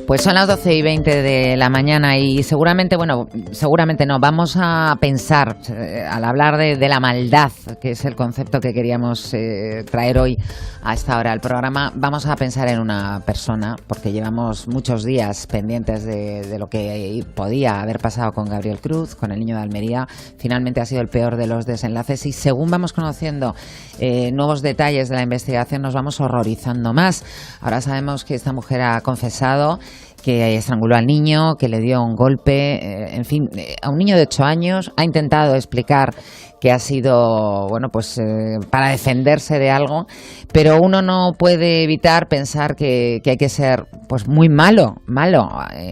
Pues son las 12:20 de la mañana y seguramente no, vamos a pensar, al hablar de la maldad, que es el concepto que queríamos traer hoy a esta hora del programa, vamos a pensar en una persona, porque llevamos muchos días pendientes de lo que podía haber pasado con Gabriel Cruz, con el niño de Almería. Finalmente ha sido el peor de los desenlaces y según vamos conociendo nuevos detalles de la investigación nos vamos horrorizando más. Ahora sabemos que esta mujer ha confesado que estranguló al niño, que le dio un golpe, en fin, a un niño de 8 años. Ha intentado explicar que ha sido, para defenderse de algo, pero uno no puede evitar pensar que hay que ser muy malo,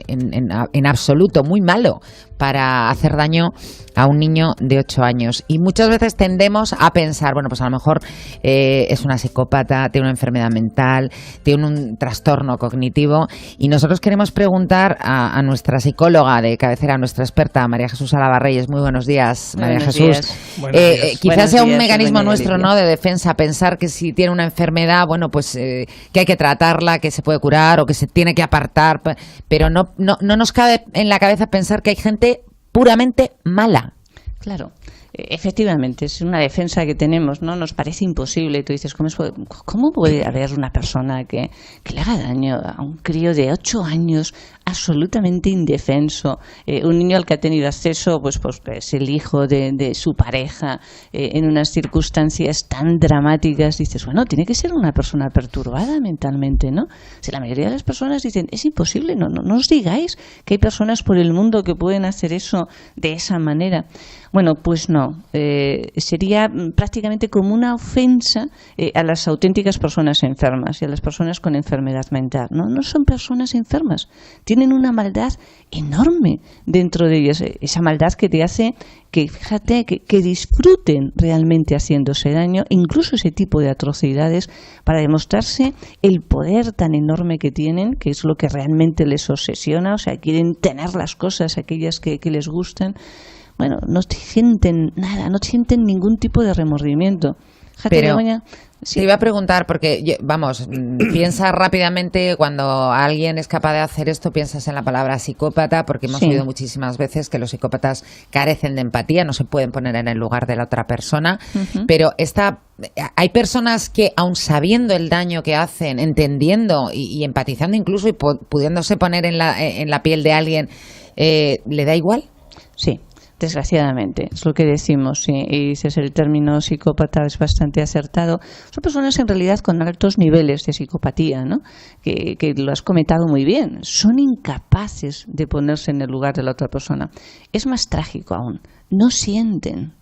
en absoluto, muy malo, para hacer daño a un niño de 8 años. Y muchas veces tendemos a pensar, a lo mejor es una psicópata, tiene una enfermedad mental, tiene un trastorno cognitivo, y nosotros queremos preguntar a nuestra psicóloga de cabecera, nuestra experta, María Jesús Alaba-Reyes. Muy buenos días, María Jesús. Quizás sea un mecanismo nuestro, ¿no?, de defensa, pensar que si tiene una enfermedad, que hay que tratarla, que se puede curar o que se tiene que apartar, pero no nos cabe en la cabeza pensar que hay gente puramente mala. Claro, efectivamente, es una defensa que tenemos, ¿no? Nos parece imposible. Tú dices, ¿cómo puede haber una persona que le haga daño a un crío de 8 años, absolutamente indefenso, un niño al que ha tenido acceso, es el hijo de su pareja, en unas circunstancias tan dramáticas? Dices, tiene que ser una persona perturbada mentalmente, ¿no? Si la mayoría de las personas dicen, es imposible, no os digáis que hay personas por el mundo que pueden hacer eso de esa manera. Pues no, sería prácticamente como una ofensa a las auténticas personas enfermas y a las personas con enfermedad mental. No son personas enfermas, tienen una maldad enorme dentro de ellas, esa maldad que te hace que, fíjate, que disfruten realmente haciéndose daño, incluso ese tipo de atrocidades, para demostrarse el poder tan enorme que tienen, que es lo que realmente les obsesiona. Quieren tener las cosas, aquellas que les gustan. No sienten nada, no sienten ningún tipo de remordimiento. Pero te iba a preguntar, porque, piensa rápidamente, cuando alguien es capaz de hacer esto, piensas en la palabra psicópata, porque hemos oído muchísimas veces que los psicópatas carecen de empatía, no se pueden poner en el lugar de la otra persona, pero hay personas que, aun sabiendo el daño que hacen, entendiendo y empatizando incluso y pudiéndose poner en la piel de alguien, ¿le da igual? Sí. Desgraciadamente, es lo que decimos, sí. Y dices, el término psicópata es bastante acertado. Son personas en realidad con altos niveles de psicopatía, ¿no? Que lo has comentado muy bien. Son incapaces de ponerse en el lugar de la otra persona. Es más trágico aún. No sienten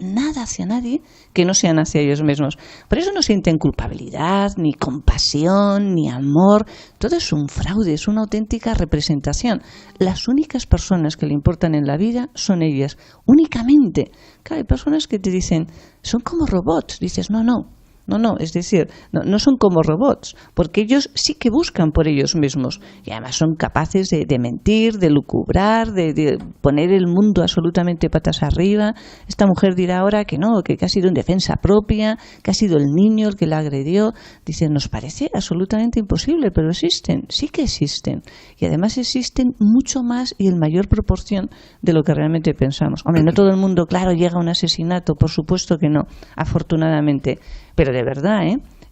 nada hacia nadie que no sean hacia ellos mismos. Por eso no sienten culpabilidad, ni compasión, ni amor. Todo es un fraude, es una auténtica representación. Las únicas personas que le importan en la vida son ellas, únicamente. Claro, hay personas que te dicen, son como robots. Dices, no, es decir, no son como robots, porque ellos sí que buscan por ellos mismos y además son capaces de mentir, de lucubrar, de poner el mundo absolutamente patas arriba. Esta mujer dirá ahora que no, que ha sido en defensa propia, que ha sido el niño el que la agredió. Dicen, nos parece absolutamente imposible, pero existen, sí que existen, y además existen mucho más y en mayor proporción de lo que realmente pensamos. No todo el mundo, claro, llega a un asesinato, por supuesto que no, afortunadamente. Pero de verdad,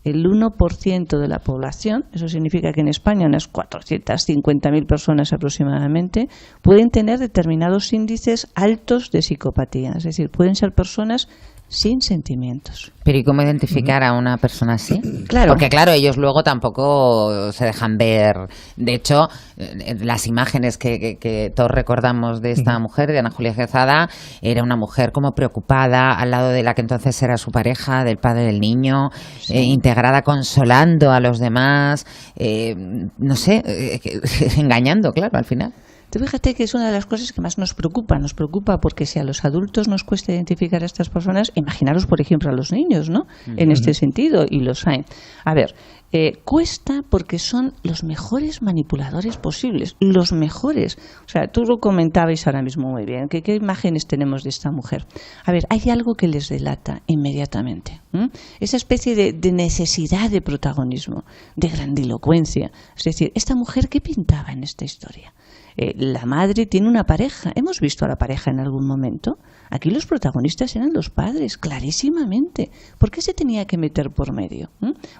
el 1% de la población, eso significa que en España unas 450.000 personas aproximadamente, pueden tener determinados índices altos de psicopatía. Es decir, pueden ser personas sin sentimientos. Pero ¿y cómo identificar a una persona así? Claro. Porque claro, ellos luego tampoco se dejan ver. De hecho, las imágenes que todos recordamos de esta mujer, de Ana Julia Quezada, era una mujer como preocupada al lado de la que entonces era su pareja, del padre del niño, integrada, consolando a los demás, engañando, claro, al final. Tú fíjate que es una de las cosas que más nos preocupa porque si a los adultos nos cuesta identificar a estas personas, imaginaros, por ejemplo, a los niños, ¿no? En este sentido, y los hay. A ver, Cuesta porque son los mejores manipuladores posibles, los mejores. O sea, tú lo comentabais ahora mismo muy bien, que qué imágenes tenemos de esta mujer. A ver, hay algo que les delata inmediatamente. Esa especie de necesidad de protagonismo, de grandilocuencia. Es decir, ¿esta mujer qué pintaba en esta historia? La madre tiene una pareja. ¿Hemos visto a la pareja en algún momento? Aquí los protagonistas eran los padres, clarísimamente. ¿Por qué se tenía que meter por medio?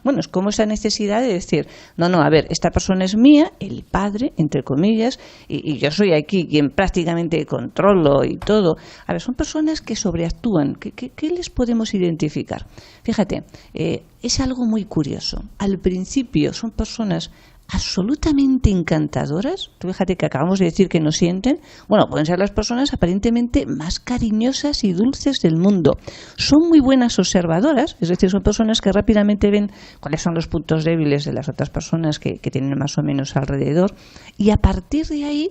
Bueno, es como esa necesidad de decir, no, a ver, esta persona es mía, el padre, entre comillas, y yo soy aquí quien prácticamente controlo y todo. A ver, son personas que sobreactúan. ¿Qué les podemos identificar? Fíjate, es algo muy curioso. Al principio son personas absolutamente encantadoras. Tú fíjate que acabamos de decir que no sienten. Bueno, pueden ser las personas aparentemente más cariñosas y dulces del mundo. Son muy buenas observadoras, es decir, son personas que rápidamente ven cuáles son los puntos débiles de las otras personas que tienen más o menos alrededor, y a partir de ahí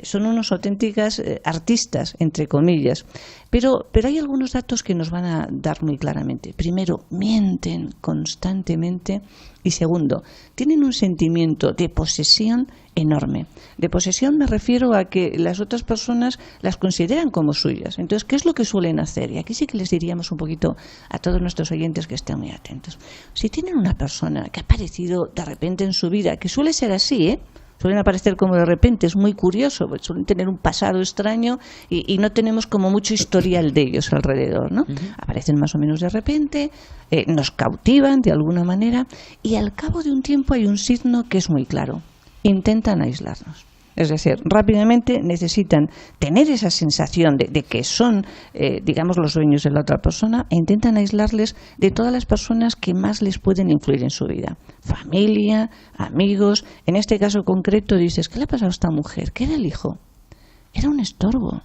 son unos auténticas artistas, entre comillas. Pero hay algunos datos que nos van a dar muy claramente. Primero, mienten constantemente. Y segundo, tienen un sentimiento de posesión enorme. De posesión me refiero a que las otras personas las consideran como suyas. Entonces, ¿qué es lo que suelen hacer? Y aquí sí que les diríamos un poquito a todos nuestros oyentes que estén muy atentos. Si tienen una persona que ha aparecido de repente en su vida, que suele ser así, suelen aparecer como de repente, es muy curioso, pues suelen tener un pasado extraño y no tenemos como mucho historial de ellos alrededor, ¿no? Aparecen más o menos de repente, nos cautivan de alguna manera, y al cabo de un tiempo hay un signo que es muy claro: intentan aislarnos. Es decir, rápidamente necesitan tener esa sensación de que son, digamos, los dueños de la otra persona, e intentan aislarles de todas las personas que más les pueden influir en su vida. Familia, amigos. En este caso concreto dices, ¿qué le ha pasado a esta mujer? ¿Qué era el hijo? Era un estorbo.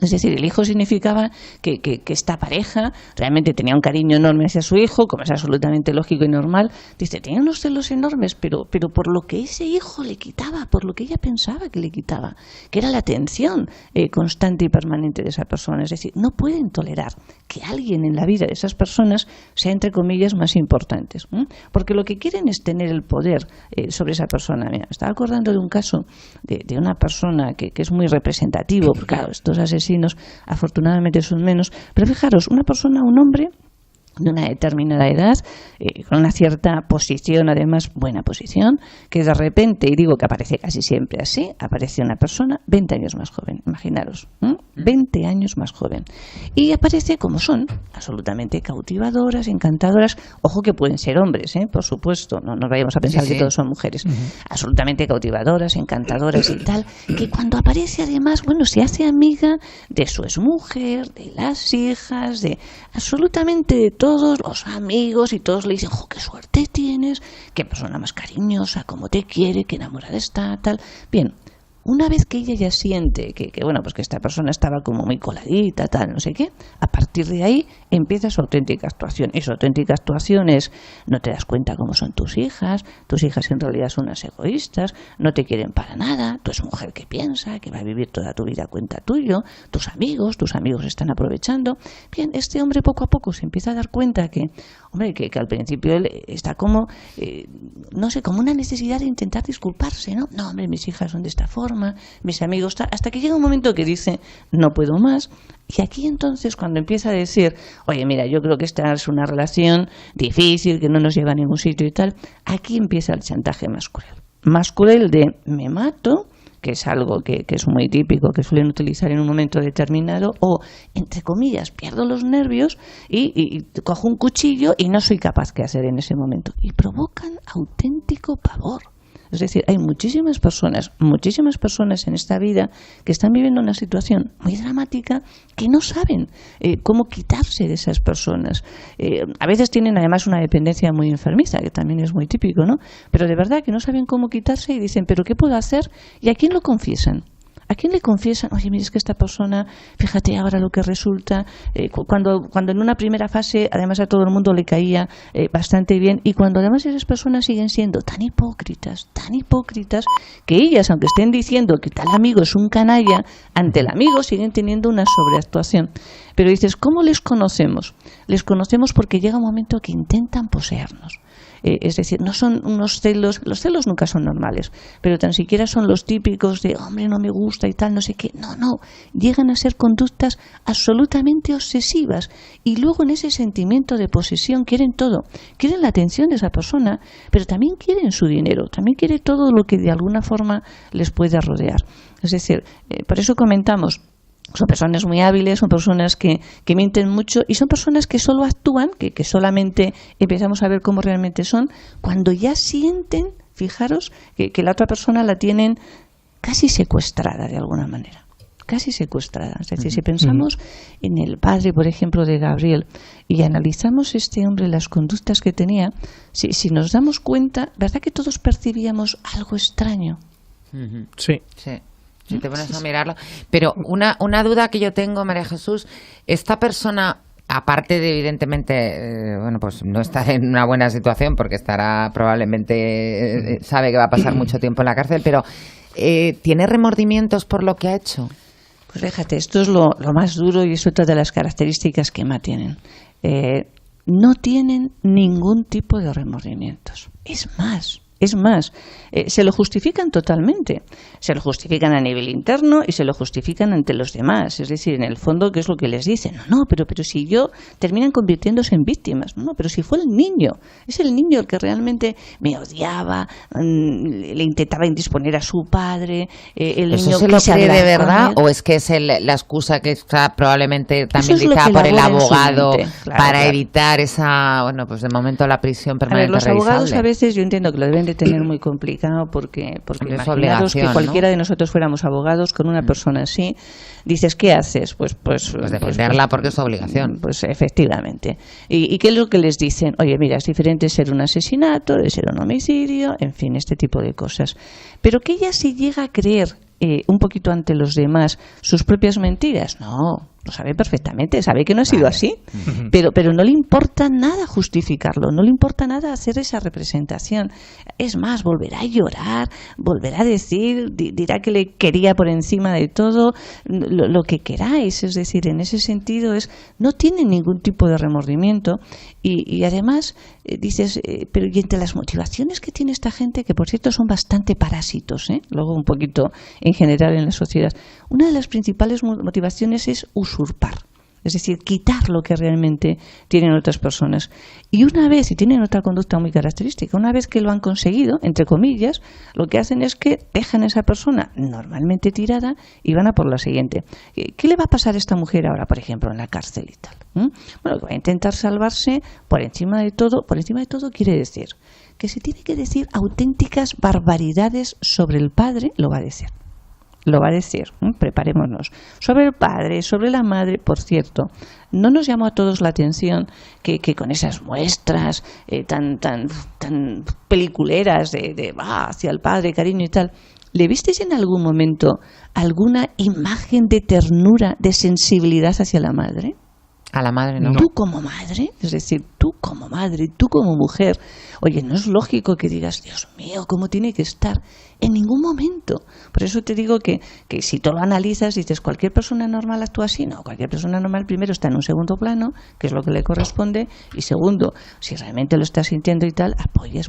Es decir, el hijo significaba que esta pareja realmente tenía un cariño enorme hacia su hijo, como es absolutamente lógico y normal. Dice, tenía unos celos enormes, pero por lo que ese hijo le quitaba, por lo que ella pensaba que le quitaba, que era la atención constante y permanente de esa persona. Es decir, no pueden tolerar que alguien en la vida de esas personas sea, entre comillas, más importante. Porque lo que quieren es tener el poder sobre esa persona. Mira, me estaba acordando de un caso de una persona que es muy representativo, porque claro, estos asesinos afortunadamente son menos, pero fijaros, una persona, un hombre de una determinada edad, con una cierta posición, además buena posición, que de repente, y digo que aparece casi siempre así, aparece una persona 20 años más joven, imaginaros, 20 años más joven, y aparece como son, absolutamente cautivadoras, encantadoras. Ojo que pueden ser hombres, por supuesto, no nos vayamos a pensar que todos son mujeres, absolutamente cautivadoras, encantadoras y tal, que cuando aparece además, bueno, se hace amiga de su exmujer, de las hijas, de absolutamente de todos los amigos, y todos le dicen, ¡jo, qué suerte tienes! ¡Qué persona más cariñosa! ¡Cómo te quiere! ¡Qué enamorada está! Tal. Bien, una vez que ella ya siente que bueno, pues que esta persona estaba como muy coladita, tal, no sé qué, a partir de ahí empieza su auténtica actuación. Y su auténtica actuación es, no te das cuenta cómo son tus hijas en realidad son unas egoístas, no te quieren para nada, tú eres mujer que piensa, que va a vivir toda tu vida a cuenta tuyo, tus amigos están aprovechando. Bien, este hombre poco a poco se empieza a dar cuenta que al principio él está como, no sé, como una necesidad de intentar disculparse, ¿no? No, hombre, mis hijas son de esta forma, mis amigos, hasta que llega un momento que dice, no puedo más. Y aquí entonces, cuando empieza a decir, oye, mira, yo creo que esta es una relación difícil, que no nos lleva a ningún sitio y tal, aquí empieza el chantaje más cruel. Más cruel de me mato, que es algo que es muy típico, que suelen utilizar en un momento determinado, o, entre comillas, pierdo los nervios y cojo un cuchillo y no soy capaz de hacer en ese momento. Y provocan auténtico pavor. Es decir, hay muchísimas personas en esta vida que están viviendo una situación muy dramática, que no saben cómo quitarse de esas personas. A veces tienen además una dependencia muy enfermiza, que también es muy típico, ¿no? Pero de verdad que no saben cómo quitarse y dicen, ¿pero qué puedo hacer? ¿Y a quién lo confiesan? ¿A quién le confiesan? Oye, mira, es que esta persona, fíjate ahora lo que resulta, cuando en una primera fase además a todo el mundo le caía bastante bien, y cuando además esas personas siguen siendo tan hipócritas, que ellas, aunque estén diciendo que tal amigo es un canalla, ante el amigo siguen teniendo una sobreactuación. Pero dices, ¿cómo les conocemos? Les conocemos porque llega un momento que intentan poseernos. Es decir, no son unos celos, los celos nunca son normales, pero tan siquiera son los típicos de, hombre, no me gusta y tal, no sé qué. No, llegan a ser conductas absolutamente obsesivas y luego en ese sentimiento de posesión quieren todo, quieren la atención de esa persona, pero también quieren su dinero, también quieren todo lo que de alguna forma les pueda rodear. Es decir, por eso comentamos, son personas muy hábiles, son personas que mienten mucho y son personas que solo actúan, que solamente empezamos a ver cómo realmente son, cuando ya sienten, fijaros, que la otra persona la tienen casi secuestrada de alguna manera. Casi secuestrada. Es decir, si pensamos en el padre, por ejemplo, de Gabriel y analizamos este hombre, las conductas que tenía, si nos damos cuenta, ¿verdad que todos percibíamos algo extraño? Sí. Si te pones a mirarlo. Pero una duda que yo tengo, María Jesús, esta persona, aparte de evidentemente, pues no está en una buena situación porque estará probablemente, sabe que va a pasar mucho tiempo en la cárcel, pero ¿tiene remordimientos por lo que ha hecho? Pues fíjate, esto es lo más duro y es otra de las características que más tienen. No tienen ningún tipo de remordimientos. Es más, se lo justifican totalmente. Se lo justifican a nivel interno y se lo justifican ante los demás. Es decir, en el fondo, ¿qué es lo que les dicen? Pero si yo, terminan convirtiéndose en víctimas. Pero si fue el niño, es el niño el que realmente me odiaba, le intentaba indisponer a su padre, el ¿Eso niño se que lo se cree de hablaba con verdad él. o es que es la excusa que está probablemente también Eso es lo dictada que por el elabora en su abogado mente. Claro, para claro. evitar esa, pues de momento la prisión A ver, permanente los abogados revisable? a veces yo entiendo que lo deben de tener muy complicado porque Hombre, es imaginaros obligación, que cualquiera ¿no? de nosotros fuéramos abogados con una persona así, dices, ¿qué haces? Pues defenderla porque es su obligación. Pues efectivamente. ¿Y qué es lo que les dicen? Oye, mira, es diferente ser un asesinato, de ser un homicidio, en fin, este tipo de cosas. Pero que ella se llega a creer un poquito ante los demás sus propias mentiras, no. Lo sabe perfectamente, sabe que no ha sido así, pero no le importa nada justificarlo, no le importa nada hacer esa representación. Es más, volverá a llorar, volverá a decir, dirá que le quería por encima de todo, lo que queráis. Es decir, en ese sentido no tiene ningún tipo de remordimiento y además dices, pero y entre las motivaciones que tiene esta gente, que por cierto son bastante parásitos, luego un poquito en general en la sociedad, una de las principales motivaciones es usurpar, es decir, quitar lo que realmente tienen otras personas. Y una vez, y tienen otra conducta muy característica, una vez que lo han conseguido, entre comillas, lo que hacen es que dejan a esa persona normalmente tirada y van a por la siguiente. ¿Qué le va a pasar a esta mujer ahora, por ejemplo, en la cárcel y tal? Bueno, que va a intentar salvarse por encima de todo quiere decir que si tiene que decir auténticas barbaridades sobre el padre, lo va a decir. Preparémonos. Sobre el padre, sobre la madre, por cierto, no nos llamó a todos la atención que con esas muestras tan peliculeras de hacia el padre, cariño y tal, ¿le visteis en algún momento alguna imagen de ternura, de sensibilidad hacia la madre? A la madre no. Tú como madre, es decir, tú como madre, tú como mujer, oye, no es lógico que digas, Dios mío, ¿cómo tiene que estar? En ningún momento. Por eso te digo que si tú lo analizas, dices, ¿cualquier persona normal actúa así? No, cualquier persona normal primero está en un segundo plano, que es lo que le corresponde, y segundo, si realmente lo estás sintiendo y tal,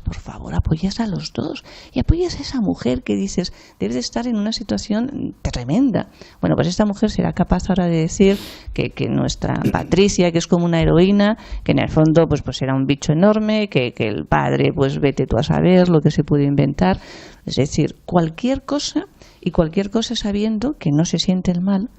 por favor, apoyas a los dos y apoyas a esa mujer que dices, debe de estar en una situación tremenda. Bueno, pues esta mujer será capaz ahora de decir que nuestra Patricia, que es como una heroína, que en el fondo pues era un bicho enorme, que el padre, pues vete tú a saber lo que se puede inventar. Es decir, cualquier cosa sabiendo que no se siente el mal,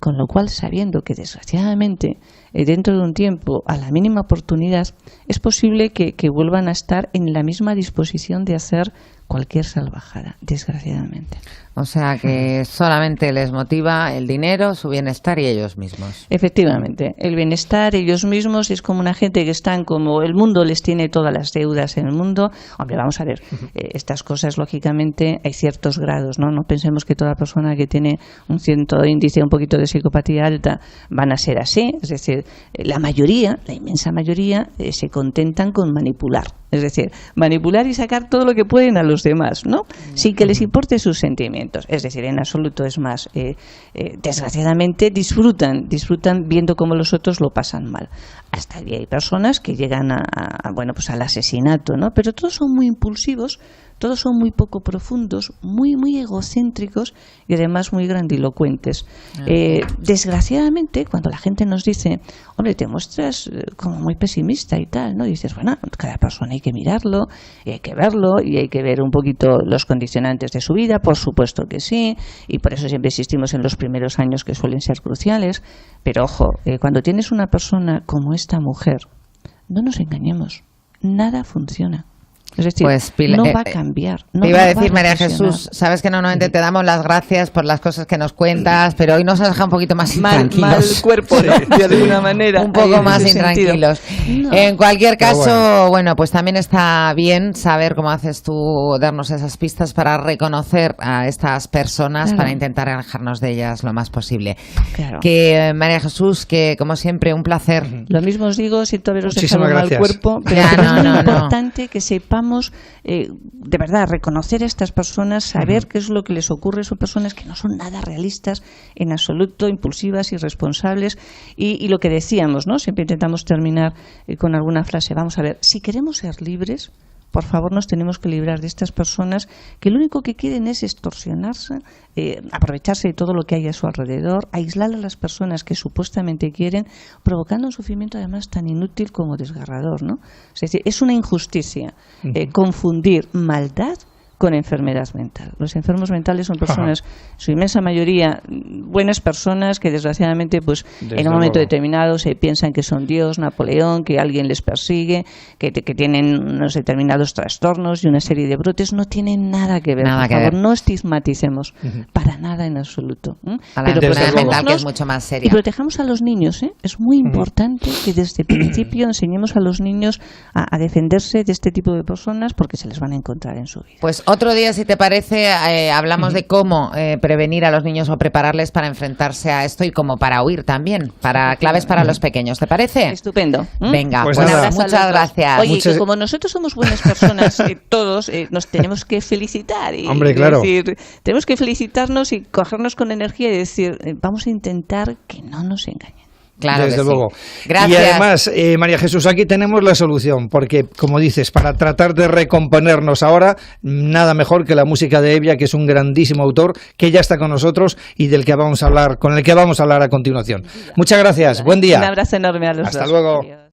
con lo cual sabiendo que desgraciadamente dentro de un tiempo, a la mínima oportunidad, es posible que vuelvan a estar en la misma disposición de hacer cualquier salvajada, desgraciadamente. O sea que solamente les motiva el dinero, su bienestar y ellos mismos. Efectivamente, el bienestar, ellos mismos, es como una gente que están como el mundo les tiene todas las deudas en el mundo. Hombre, vamos a ver, estas cosas lógicamente hay ciertos grados, ¿no? No pensemos que toda persona que tiene un cierto índice, un poquito de psicopatía alta, van a ser así. Es decir, la mayoría, la inmensa mayoría, se contentan con manipular. Es decir, manipular y sacar todo lo que pueden a los demás, ¿no? Sin que les importe sus sentimientos. Es decir, en absoluto, es más, desgraciadamente disfrutan viendo cómo los otros lo pasan mal. hasta hay personas que llegan bueno, pues al asesinato, ¿no? Pero todos son muy impulsivos, todos son muy poco profundos, muy egocéntricos y además muy grandilocuentes. Desgraciadamente, cuando la gente nos dice, hombre, te muestras como muy pesimista y tal, ¿no? Y dices, bueno, cada persona hay que mirarlo, y hay que verlo, y hay que ver un poquito los condicionantes de su vida, por supuesto que sí, y por eso siempre insistimos en los primeros años que suelen ser cruciales. Pero ojo, cuando tienes una persona como esta mujer, no nos engañemos, nada funciona. Es decir, pues, no va a cambiar. Te iba a decir, María Jesús, sabes que normalmente te damos las gracias por las cosas que nos cuentas, pero hoy nos has dejado un poquito más intranquilos. Mal cuerpo, ¿no? De alguna manera. Un poco más intranquilos. No. En cualquier caso, bueno, pues también está bien saber cómo haces tú, darnos esas pistas para reconocer a estas personas, para intentar alejarnos de ellas lo más posible. Claro. Que María Jesús, que como siempre, un placer. Lo mismo os digo, siento haberos dejado mal cuerpo, pero ya, es muy importante que sepamos de verdad reconocer a estas personas, saber qué es lo que les ocurre. Son personas que no son nada realistas en absoluto, impulsivas, irresponsables y lo que decíamos, ¿no? Siempre intentamos terminar con alguna frase. Vamos a ver, si queremos ser libres, por favor, nos tenemos que librar de estas personas que lo único que quieren es extorsionarse, aprovecharse de todo lo que hay a su alrededor, aislar a las personas que supuestamente quieren, provocando un sufrimiento además tan inútil como desgarrador, ¿no? Es decir, es una injusticia confundir maldad con enfermedad mental. Los enfermos mentales son personas, su inmensa mayoría, buenas personas que desgraciadamente pues en un momento determinado se piensan que son Dios, Napoleón, que alguien les persigue, que tienen unos determinados trastornos y una serie de brotes. No tienen nada que ver. Por favor, no estigmaticemos para nada en absoluto. Pero enfermedad mental, que es mucho más seria. Y protejamos a los niños, ¿eh? Es muy importante que desde el principio enseñemos a los niños a defenderse de este tipo de personas porque se les van a encontrar en su vida. Pues otro día, si te parece, hablamos de cómo prevenir a los niños o prepararles para enfrentarse a esto y cómo para huir también, para claves para los pequeños. ¿Te parece? Estupendo. Venga, pues muchas gracias. Oye, que como nosotros somos buenas personas, todos nos tenemos que felicitar. Hombre, claro. Decir, tenemos que felicitarnos y cogernos con energía y decir, vamos a intentar que no nos engañen. Claro, desde luego. Gracias. Y además, María Jesús, aquí tenemos la solución, porque, como dices, para tratar de recomponernos ahora, nada mejor que la música de Hevia, que es un grandísimo autor, que ya está con nosotros y del que vamos a hablar, con el que vamos a hablar a continuación. Muchas gracias, buen día. Un abrazo enorme a los dos. Hasta luego. Adiós.